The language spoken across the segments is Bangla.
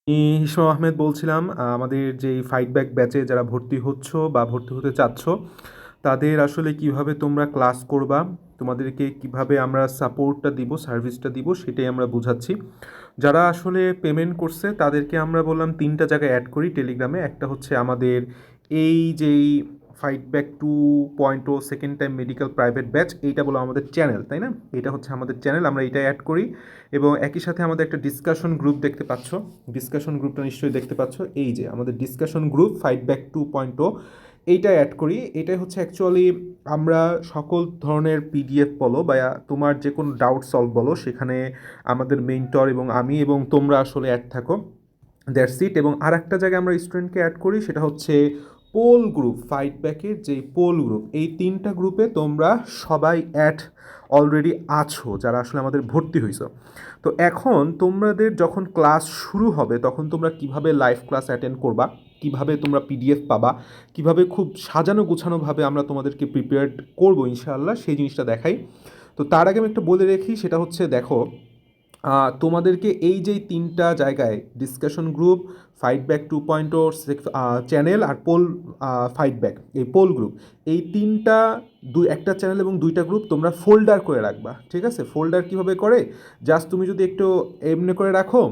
আমি হিসমা আহমেদ বলছিলাম। আমাদের যেই ফাইট ব্যাক ব্যাচে যারা ভর্তি হচ্ছ বা ভর্তি হতে চাচ্ছ, তাদের আসলে কিভাবে তোমরা ক্লাস করবা, তোমাদেরকে কিভাবে আমরা সাপোর্টটা দিব, সার্ভিসটা দিব, সেটাই আমরা বুঝাচ্ছি। যারা আসলে পেমেন্ট করছে তাদেরকে আমরা বললাম তিনটা জায়গায় অ্যাড করি টেলিগ্রামে। একটা হচ্ছে আমাদের এই যেই fight back 2.0 second time medical private batch, এইটা বলো আমাদের চ্যানেল, তাই না? এটা হচ্ছে আমাদের চ্যানেল, আমরা এইটা অ্যাড করি। এবং একই সাথে আমাদের একটা ডিসকাশন গ্রুপ দেখতে পাচ্ছ, ডিসকাশন গ্রুপটা নিশ্চয়ই দেখতে পাচ্ছ, এই যে আমাদের ডিসকাশন গ্রুপ ফাইট ব্যাক 2.0, এইটা অ্যাড করি। এটাই হচ্ছে অ্যাকচুয়ালি আমরা সকল ধরনের পিডিএফ বলো বা তোমার যে কোনো ডাউট সলভ বলো, সেখানে আমাদের মেন্টর এবং আমি এবং তোমরা আসলে অ্যাড থাকো। That's it. এবং আর একটা জায়গায় আমরা স্টুডেন্টকে অ্যাড করি, সেটা হচ্ছে পোল গ্রুপ, ফাইট ব্যাকের যে পোল গ্রুপ। এই তিনটা গ্রুপে তোমরা সবাই অ্যাড অলরেডি আছো যারা আসলে আমাদের ভর্তি হয়েছো। তো এখন তোমাদের যখন ক্লাস শুরু হবে তখন তোমরা কিভাবে লাইভ ক্লাস অ্যাটেন্ড করবা, কিভাবে তোমরা পিডিএফ পাবা, কিভাবে খুব সাজানো গুছানোভাবে আমরা তোমাদেরকে প্রিপেয়ার্ড করবো ইনশাআল্লাহ, সেই জিনিসটা দেখাই। তো তার আগে আমি একটা বলে রেখি, সেটা হচ্ছে দেখো, তোমাদেরকে এই যেই তিনটা জায়গায় discussion group, fight back 2.0 channel আর পোল, ফাইট ব্যাক এই পোল গ্রুপ, এই তিনটা একটা চ্যানেল এবং দুইটা গ্রুপ তোমরা ফোল্ডার করে রাখবা, ঠিক আছে? ফোল্ডার কীভাবে করে, জাস্ট তুমি যদি একটু এমনি করে রাখো,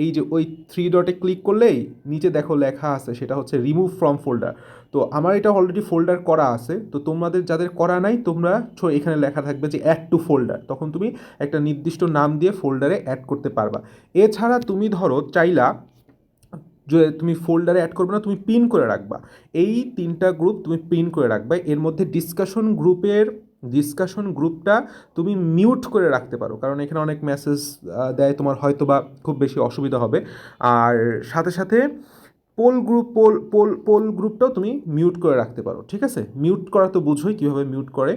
এই যে ওই থ্রি ডটে ক্লিক করলেই নিচে দেখো লেখা আছে, সেটা হচ্ছে রিমুভ ফ্রম ফোল্ডার। তো আমার এটা অলরেডি ফোল্ডার করা আছে, তো তোমাদের যাদের করা নাই তোমরা এখানে লেখা থাকবে যে অ্যাড টু ফোল্ডার, তখন তুমি একটা নির্দিষ্ট নাম দিয়ে ফোল্ডারে অ্যাড করতে পারবা। এছাড়া তুমি ধরো চাইলা যে তুমি ফোল্ডারে অ্যাড করবে না, তুমি পিন করে রাখবা। এই তিনটা গ্রুপ তুমি পিন করে রাখবা। এর মধ্যে ডিসকাশন গ্রুপটা তুমি মিউট করে রাখতে পারো, কারণ এখানে অনেক মেসেজ দেয়, তোমার হয়তো বা খুব বেশি অসুবিধা হবে। আর সাথে সাথে পোল গ্রুপটাও তুমি মিউট করে রাখতে পারো, ঠিক আছে? মিউট করা তো বুঝোই কীভাবে মিউট করে।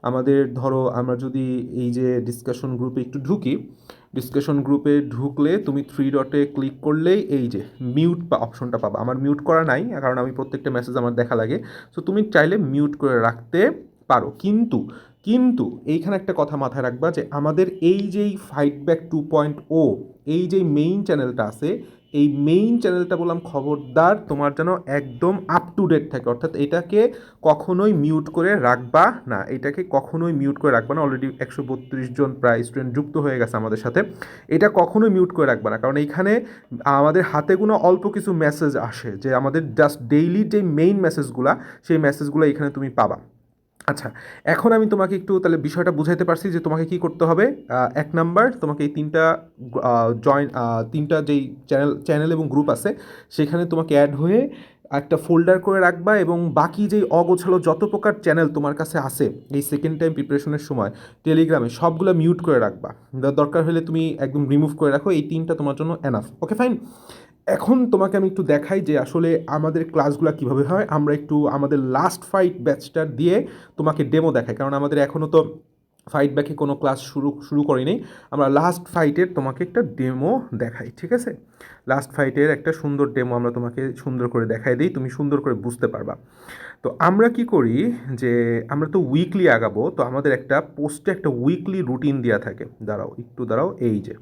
আমাদের ধরো আমরা যদি এই যে ডিসকাশন গ্রুপে একটু ঢুকি, ডিসকাশন গ্রুপে ঢুকলে তুমি থ্রি ডটে ক্লিক করলেই এই যে মিউট বা অপশনটা পাবা। আমার মিউট করা নাই, কারণ আমি প্রত্যেকটা মেসেজ আমার দেখা লাগে। সো তুমি চাইলে মিউট করে রাখতে পারো। কিন্তু কিন্তু এইখানে একটা কথা মাথায় রাখবা, যে আমাদের এই যেই ফাইট ব্যাক 2.0, এই যেই মেইন চ্যানেলটা আছে, এই মেইন চ্যানেলটা বললাম খবরদার তোমার যেন একদম আপ টু ডেট থাকে, অর্থাৎ এটাকে কখনোই মিউট করে রাখবা না, এটাকে কখনোই মিউট করে রাখবা না। অলরেডি 132 জন প্রায় স্টুডেন্ট যুক্ত হয়ে গেছে আমাদের সাথে। এটা কখনোই মিউট করে রাখবা না, কারণ এইখানে আমাদের হাতে কোনো অল্প কিছু মেসেজ আসে, যে আমাদের জাস্ট ডেইলি যে মেইন মেসেজগুলো, সেই মেসেজগুলো এখানে তুমি পাবা। আচ্ছা, এখন আমি তোমাকে একটু তাহলে বিষয়টা বুঝাইতে পারছি যে তোমাকে কি করতে হবে। এক নাম্বার, তোমাকে এই তিনটা যেই চ্যানেল এবং গ্রুপ আছে, সেখানে তোমাকে অ্যাড হয়ে একটা ফোল্ডার করে রাখবা, এবং বাকি যেই অগোছালো যত প্রকার চ্যানেল তোমার কাছে আছে এই সেকেন্ড টাইম প্রিপারেশনের সময় টেলিগ্রামে, সবগুলো মিউট করে রাখবা। দরকার হলে তুমি একদম রিমুভ করে রাখো, এই তিনটা তোমার জন্য এনাফ। ওকে, ফাইন। এখন তোমাকে আমি একটু দেখাই যে আসলে আমাদের ক্লাসগুলো কীভাবে হয়। আমরা একটু আমাদের লাস্ট ফাইট ব্যাচটার দিয়ে তোমাকে ডেমো দেখাই, কারণ আমাদের এখনও তো ফাইট ব্যাকে কোনো ক্লাস শুরু করিনি। আমরা লাস্ট ফাইটের তোমাকে একটা ডেমো দেখাই, ঠিক আছে? লাস্ট ফাইটের একটা সুন্দর ডেমো আমরা তোমাকে সুন্দর করে দেখাই দিই, তুমি সুন্দর করে বুঝতে পারবা। তো আমরা কি করি, যে আমরা তো উইকলি আগাবো, তো আমাদের একটা পোস্টে একটা উইকলি রুটিন দেওয়া থাকে। দাঁড়াও, এই যে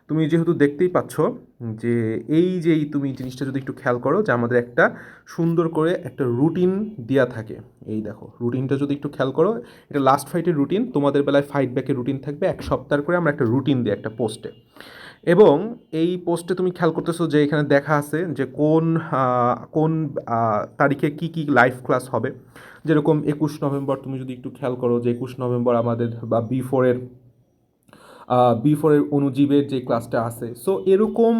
তুমি যেহেতু দেখতেই পাচ্ছ, যে এই যেই তুমি জিনিসটা যদি একটু খেয়াল করো, যে আমাদের একটা সুন্দর করে একটা রুটিন দেওয়া থাকে। এই দেখো রুটিনটা যদি একটু খেয়াল করো, এটা লাস্ট ফাইটের রুটিন, তোমাদের বেলায় ফাইট ব্যাকের রুটিন থাকবে। এক সপ্তাহ করে আমরা একটা রুটিন দিই একটা পোস্টে। এবং এই পোস্টে তুমি খেয়াল করতেছো যে এখানে দেখা আছে যে কোন তারিখে কি কি লাইভ ক্লাস হবে। যেরকম 21 নভেম্বর, তুমি যদি একটু খেয়াল করো যে 21 নভেম্বর আমাদের বা বি ফোরের অনুজীবের যে ক্লাসটা আছে। সো এরকম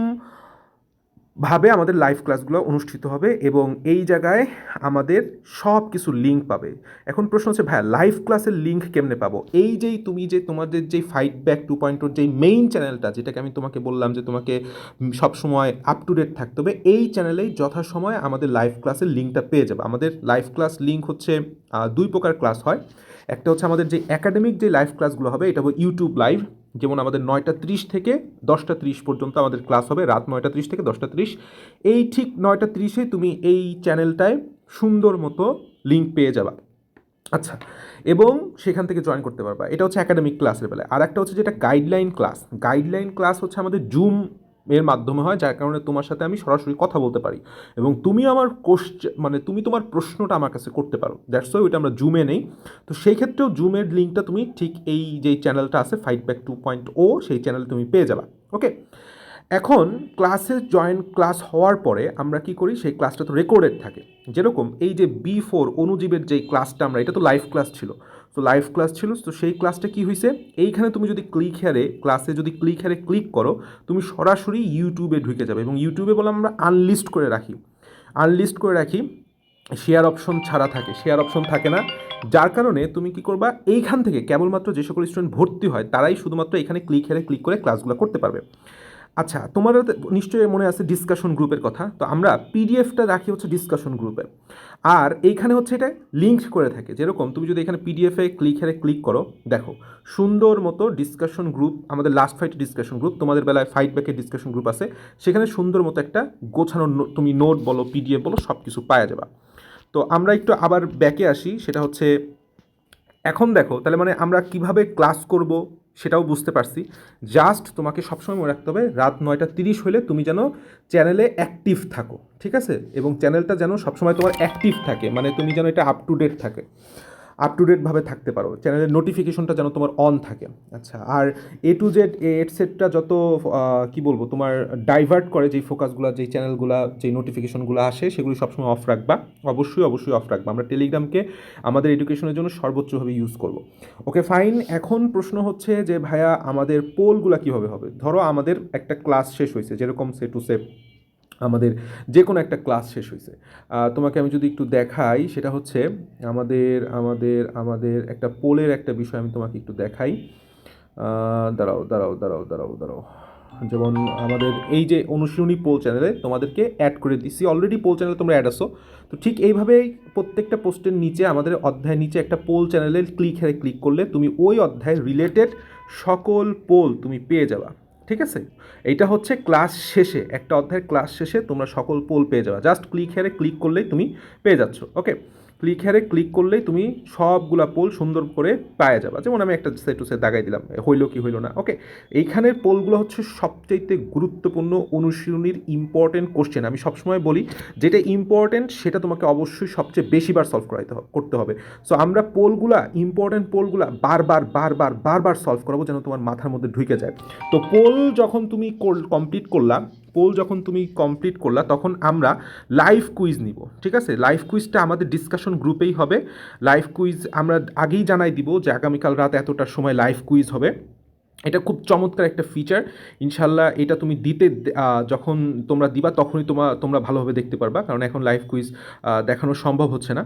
ভাবে আমাদের লাইভ ক্লাসগুলো অনুষ্ঠিত হবে, এবং এই জায়গায় আমাদের সব কিছু লিঙ্ক পাবে। এখন প্রশ্ন হচ্ছে, ভাইয়া লাইভ ক্লাসের লিঙ্ক কেমনে পাবো? এই যেই তুমি যে তোমাদের যে ফাইট ব্যাক 2.0 যেই মেইন চ্যানেলটা, যেটাকে আমি তোমাকে বললাম যে তোমাকে সবসময় আপ টু ডেট থাকতে হবে, এই চ্যানেলেই যথাসময়ে আমাদের লাইভ ক্লাসের লিঙ্কটা পেয়ে যাবে। আমাদের লাইভ ক্লাস লিঙ্ক হচ্ছে দুই প্রকার ক্লাস হয়। একটা হচ্ছে আমাদের যে একাডেমিক যে লাইভ ক্লাসগুলো হবে, এটা হবে ইউটিউব লাইভ, যেমন আমাদের 9টা 30 থেকে 10টা 30 পর্যন্ত আমাদের ক্লাস হবে, রাত 9টা 30 থেকে 10টা 30। এই ঠিক 9টা 30-এ তুমি এই চ্যানেলটায় সুন্দর মতো লিঙ্ক পেয়ে যাবা। আচ্ছা, এবং সেখান থেকে জয়েন করতে পারবা। এটা হচ্ছে একাডেমিক ক্লাসের বেলায়। আর একটা হচ্ছে যেটা গাইডলাইন ক্লাস হচ্ছে আমাদের এর মাধ্যমে হয়, যার কারণে তোমার সাথে আমি সরাসরি কথা বলতে পারি এবং তুমি আমার মানে তুমি তোমার প্রশ্নটা আমার কাছে করতে পারো। দ্যাটস ওয়াই ওইটা আমরা জুমে নেই। তো সেই ক্ষেত্রেও জুমের লিঙ্কটা তুমি ঠিক এই যে চ্যানেলটা আছে ফাইটব্যাক 2.0 সেই চ্যানেলে তুমি পেয়ে যাবা। ওকে, এখন ক্লাস হওয়ার পরে আমরা কি করি, সেই ক্লাসটা তো রেকর্ডেড থাকে। যেরকম এই যে B4 অনুজীবের যেই ক্লাসটা আমরা, এটা তো লাইভ ক্লাস ছিল। তো লাইভ ক্লাস ছিল, তো সেই ক্লাসটা কি হয়েছে, এইখানে তুমি যদি ক্লিক হেয়ারে ক্লিক করো, তুমি সরাসরি ইউটিউবে ঢুকে যাবে এবং ইউটিউবে বলে আমরা আনলিস্ট করে রাখি, শেয়ার অপশন ছাড়া থাকে, শেয়ার অপশন থাকে না। যার কারণে তুমি কি করবা, এইখান থেকে কেবলমাত্র যে সকল স্টুডেন্ট ভর্তি হয় তারাই শুধুমাত্র এখানে ক্লিক করে ক্লাসগুলো করতে পারবে। আচ্ছা, তোমার নিশ্চয়ই মনে আছে ডিসকাশন গ্রুপের কথা। তো আমরা পিডিএফটা রাখি হচ্ছে ডিসকাশন গ্রুপে, আর এইখানে হচ্ছে এটা লিঙ্ক করে থাকে। যেরকম তুমি যদি এখানে পিডিএফে ক্লিক করো, দেখো সুন্দর মতো ডিসকাশন গ্রুপ, আমাদের লাস্ট ফাইট ডিসকাশন গ্রুপ, তোমাদের বেলায় ফাইট ব্যাকের ডিসকাশন গ্রুপ আছে, সেখানে সুন্দর মতো একটা গোছানো তুমি নোট বলো পিডিএফ বলো সব কিছু পাওয়া যাবে। তো আমরা একটু আবার ব্যাকে আসি, সেটা হচ্ছে এখন দেখো তাহলে মানে আমরা কিভাবে ক্লাস করব সেটাও বুঝতে পারছি। জাস্ট তোমাকে সবসময় মনে রাখতে হবে রাত 9:30 হলে তুমি যেন চ্যানেলে অ্যাক্টিভ থাকো, ঠিক আছে? এবং চ্যানেলটা যেন সবসময় তোমার অ্যাক্টিভ থাকে, মানে তুমি যেন এটা আপ টু ডেটভাবে থাকতে পারো, চ্যানেলের নোটিফিকেশনটা যেন তোমার অন থাকে। আচ্ছা, আর A to Z এটসেট্রা যত কি বলবো তোমার ডাইভার্ট করে যেই ফোকাসগুলো, যেই চ্যানেলগুলো, যেই নোটিফিকেশনগুলো আসে সেগুলি সবসময় অফ রাখবা, অবশ্যই অফ রাখবা। আমরা টেলিগ্রামকে আমাদের এডুকেশনের জন্য সর্বোচ্চভাবে ইউজ করব। ওকে ফাইন, এখন প্রশ্ন হচ্ছে যে ভাইয়া আমাদের পোলগুলো কীভাবে হবে? ধরো আমাদের একটা ক্লাস শেষ হয়েছে, যেরকম সে টু সে আমাদের যে কোনো একটা ক্লাস শেষ হয়েছে, তোমাকে আমি যদি একটু দেখাই, সেটা হচ্ছে আমাদের আমাদের আমাদের একটা পোলের একটা বিষয় আমি তোমাকে একটু দেখাই। দাঁড়াও, যেমন আমাদের এই যে অনুশীলনী পোল চ্যানেলে তোমাদেরকে অ্যাড করে দিচ্ছি, অলরেডি পোল চ্যানেলে তোমরা অ্যাড আসো। তো ঠিক এইভাবেই প্রত্যেকটা পোস্টের নিচে, আমাদের অধ্যায়ের নিচে একটা পোল চ্যানেলে ক্লিক করলে তুমি ওই অধ্যায়ের রিলেটেড সকল পোল তুমি পেয়ে যাবা, ঠিক আছে? এইটা হচ্ছে ক্লাস শেষে, একটা অধ্যায়ের ক্লাস শেষে তোমরা সকল পোল পেয়ে যাবে, জাস্ট ক্লিক করলেই তুমি পেয়ে যাচ্ছ। ওকে, ক্লিক করলেই তুমি সবগুলা পোল সুন্দর করে পাওয়া যাবে। যেমন আমি একটা সেট টু সেট দাগাই দিলাম, হইলো কি হইলো না। ওকে, এইখানের পোলগুলো হচ্ছে সবচাইতে গুরুত্বপূর্ণ অনুশীলনীর ইম্পর্টেন্ট কোশ্চেন। আমি সবসময় বলি যেটা ইম্পর্টেন্ট সেটা তোমাকে অবশ্যই সবচেয়ে বেশিবার সলভ করতে হবে। সো আমরা ইম্পর্টেন্ট পোলগুলা বারবার সলভ করাবো যেন তোমার মাথার মধ্যে ঢুকে যায়। তো পোল যখন তুমি কমপ্লিট করলা তখন আমরা লাইভ কুইজ নিব, ঠিক আছে? লাইভ কুইজটা আমাদের ডিসকাশন গ্রুপেই হবে। লাইভ কুইজ আমরা আগেই জানাই দিব যে আগামীকাল রাত এতটার সময় লাইভ কুইজ হবে। এটা খুব চমৎকার একটা ফিচার, ইনশাল্লাহ এটা তুমি যখন তোমরা দিবা তখনই তোমরা ভালোভাবে দেখতে পারবা, কারণ এখন লাইভ কুইজ দেখানো সম্ভব হচ্ছে না।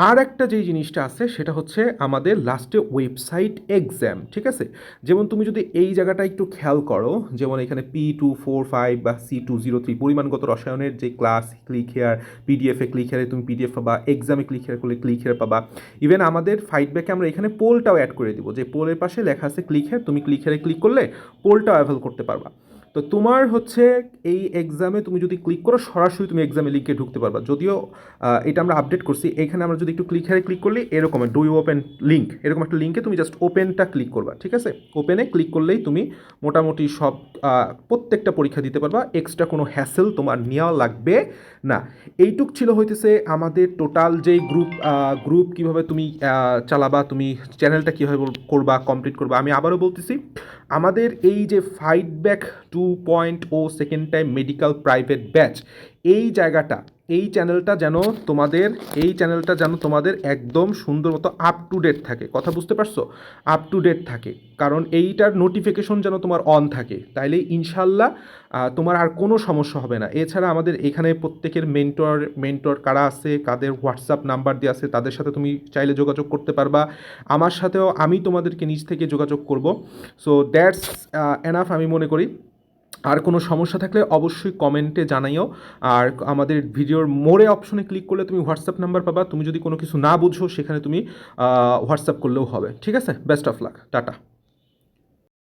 আর একটা যেই জিনিসটা আছে সেটা হচ্ছে আমাদের লাস্টে ওয়েবসাইট এক্সাম, ঠিক আছে? যেমন তুমি যদি এই জায়গাটা একটু খেয়াল করো, যেমন এখানে P245 বা C203 পরিমাণগত রসায়নের যে ক্লাস, ক্লিক হেয়ার, পিডিএফে ক্লিক হেয়ারে তুমি পিডিএফ পাবা, এক্সামে ক্লিক হেয়ার করলে ক্লিক হেয়ার পাবা। ইভেন আমাদের ফাইডব্যাকে আমরা এখানে পোলটাও অ্যাড করে দিব, যে পোলের পাশে লেখা আছে ক্লিক হেয়ার, তুমি ক্লিক হেয়ারে ক্লিক করলে পোলটাও অ্যাভেল করতে পারবা। তো তোমার হচ্ছে এই এক্সামে তুমি যদি ক্লিক করো সরাসরি তুমি এক্সামে লিঙ্কে ঢুকতে পারবা। যদিও এটা আমরা আপডেট করছি, এখানে আমরা যদি একটু ক্লিক হেয়ারে ক্লিক করলে এরকম ডু ইউ ওপেন লিঙ্ক, এরকম একটা লিঙ্কে তুমি জাস্ট ওপেনটা ক্লিক করবা, ঠিক আছে? ওপেনে ক্লিক করলেই তুমি মোটামুটি সব প্রত্যেকটা পরীক্ষা দিতে পারবা, এক্সট্রা কোনো হ্যাসেল তোমার নেওয়া লাগবে না। এইটুক ছিল হইতেছে আমাদের টোটাল যেই গ্রুপ কীভাবে তুমি চালাবা, তুমি চ্যানেলটা কীভাবে করবা, কমপ্লিট করবা। আমি আবারও বলতেছি, আমাদের এই যে ফাইটব্যাক 2.0 second time medical private batch, এই চ্যানেলটা যেন তোমাদের একদম সুন্দর মতো আপ টু ডেট থাকে। কথা বুঝতে পারছো? আপ টু ডেট থাকে, কারণ এইটার নোটিফিকেশন যেন তোমার অন থাকে, তাইলে ইনশাল্লাহ তোমার আর কোনো সমস্যা হবে না। এছাড়া আমাদের এখানে প্রত্যেকের মেন্টর কারা আছে, কাদের হোয়াটসঅ্যাপ নাম্বার দিয়ে আছে, তাদের সাথে তুমি চাইলে যোগাযোগ করতে পারবা। আমার সাথেও আমি তোমাদেরকে নিজ থেকে যোগাযোগ করব। সো দ্যাটস এনাফ আমি মনে করি। আর কোনো সমস্যা থাকলে অবশ্যই কমেন্টে জানাইও। আর আমাদের ভিডিওর মোরে অপশনে ক্লিক করলে তুমি হোয়াটসঅ্যাপ নাম্বার পাবা, তুমি যদি কোনো কিছু না বুঝো সেখানে তুমি হোয়াটসঅ্যাপ করলেও হবে, ঠিক আছে? Best of luck, tata.